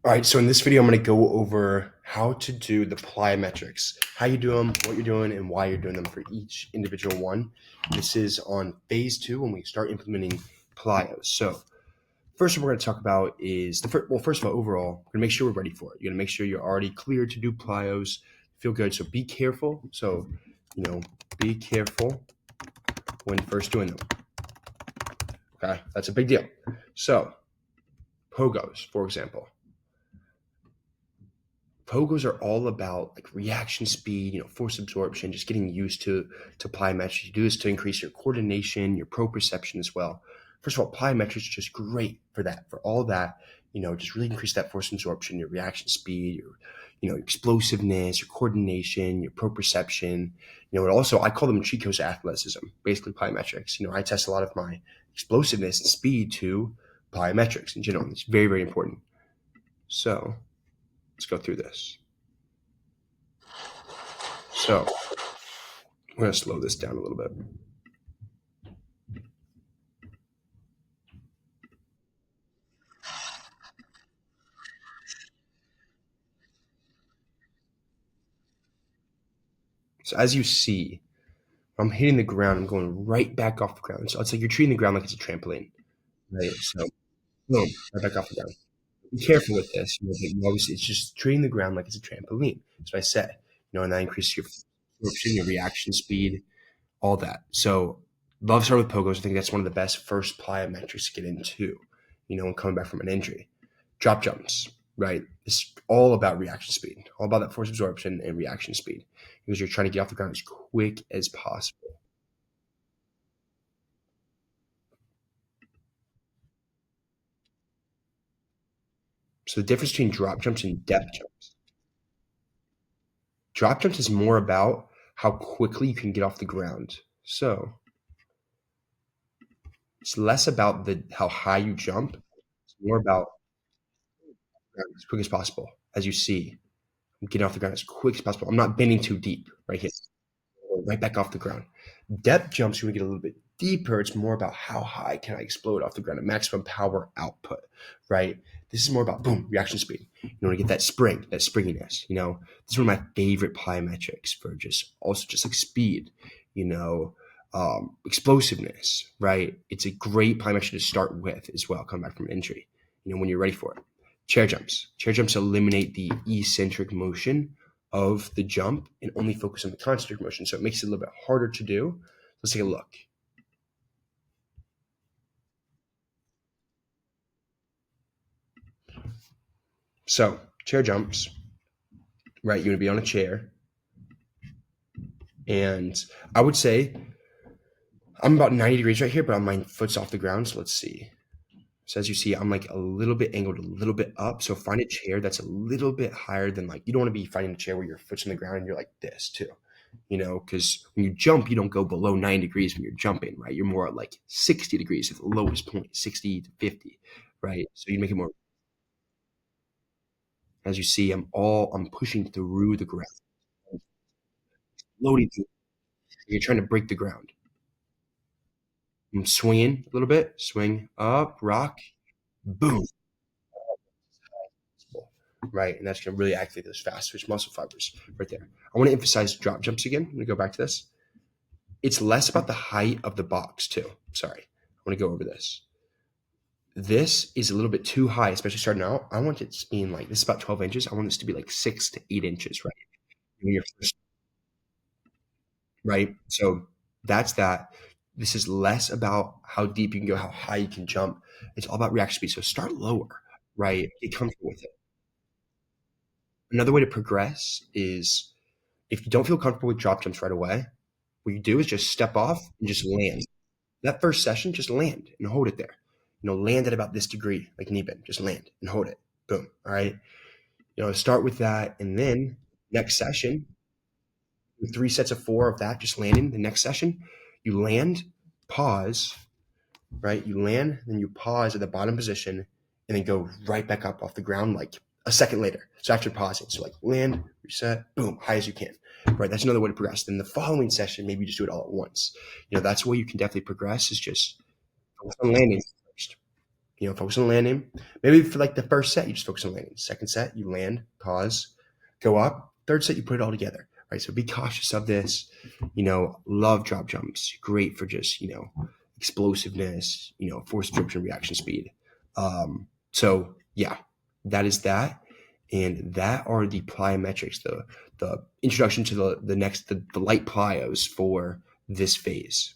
All right, so in this video, I'm going to go over how to do the plyometrics, how you do them, what you're doing, and why you're doing them for each individual one. This is on phase 2 when we start implementing plyos. So first what we're going to talk about is first of all, overall, we're going to make sure we're ready for it. You're going to make sure you're already cleared to do plyos, feel good. So be careful. So, be careful when first doing them. Okay, that's a big deal. So pogos, for example. Pogos are all about like reaction speed, force absorption, just getting used to plyometrics. You do this to increase your coordination, your proprioception as well. First of all, plyometrics is just great for that, for all that. Just really increase that force absorption, your reaction speed, your explosiveness, your coordination, your proprioception. And also I call them cheat codes of athleticism, basically plyometrics. I test a lot of my explosiveness and speed to plyometrics in general. It's very, very important. So let's go through this. So we're going to slow this down a little bit. So as you see, I'm hitting the ground. I'm going right back off the ground. So it's like you're treating the ground like it's a trampoline, right? So boom, right back off the ground. Be careful with this. But you obviously it's just treating the ground like it's a trampoline. That's what I said. And that increases your absorption, your reaction speed, all that. So love start with pogos. I think that's one of the best first plyometrics to get into, when coming back from an injury. Drop jumps, right? It's all about reaction speed, all about that force absorption and reaction speed because you're trying to get off the ground as quick as possible. So the difference between drop jumps and depth jumps. Drop jumps is more about how quickly you can get off the ground. So it's less about the how high you jump. It's more about as quick as possible. As you see, I'm getting off the ground as quick as possible. I'm not bending too deep right here. Right back off the ground. Depth jumps, when we get a little bit deeper, it's more about how high can I explode off the ground, a maximum power output, right? This is more about boom, reaction speed. You want to get that spring, that springiness. This is one of my favorite plyometrics for just like speed, explosiveness, right? It's a great plyometric to start with as well, coming back from injury, when you're ready for it. Chair jumps. Chair jumps eliminate the eccentric motion of the jump and only focus on the concentric motion. So it makes it a little bit harder to do. Let's take a look. So chair jumps, right? You're gonna be on a chair. And I would say I'm about 90 degrees right here, but my foot's off the ground. So let's see. So as you see, I'm like a little bit angled, a little bit up. So find a chair that's a little bit higher than you don't want to be finding a chair where your foot's on the ground and you're like this too. Because when you jump, you don't go below 90 degrees when you're jumping, right? You're more at like 60 degrees at the lowest point, 60 to 50, right? So you make it more, as you see, I'm pushing through the ground, loading through. You're trying to break the ground. I'm swinging a little bit, swing up, rock, boom, right? And that's going to really activate those fast twitch muscle fibers right there. I want to emphasize drop jumps again. I'm going to go back to this. It's less about the height of the box too. Sorry. I want to go over this. This is a little bit too high, especially starting out. I want it to be like this is about 12 inches. I want this to be like 6 to 8 inches, right? When you're first, right? So that's that. This is less about how deep you can go, how high you can jump. It's all about reaction speed. So start lower, right? Get comfortable with it. Another way to progress is if you don't feel comfortable with drop jumps right away, what you do is just step off and just land. That first session, just land and hold it there. Land at about this degree, like knee bend. Just land and hold it. Boom. All right. Start with that, and then next session, 3 sets of 4 of that, just landing. The next session, you land, pause, right? You land, then you pause at the bottom position, and then go right back up off the ground like a second later. So after pausing, so like land, reset, boom, high as you can. Right, that's another way to progress. Then the following session, maybe you just do it all at once. That's where you can definitely progress. Is just focus on landing first. Focus on landing. Maybe for like the first set, you just focus on landing. Second set, you land, pause, go up. Third set, you put it all together, right? So be cautious of this. Love drop jumps. Great for just, explosiveness, force absorption, reaction speed. So yeah, that is that. And that are the plyometrics, the introduction to the light plyos for this phase.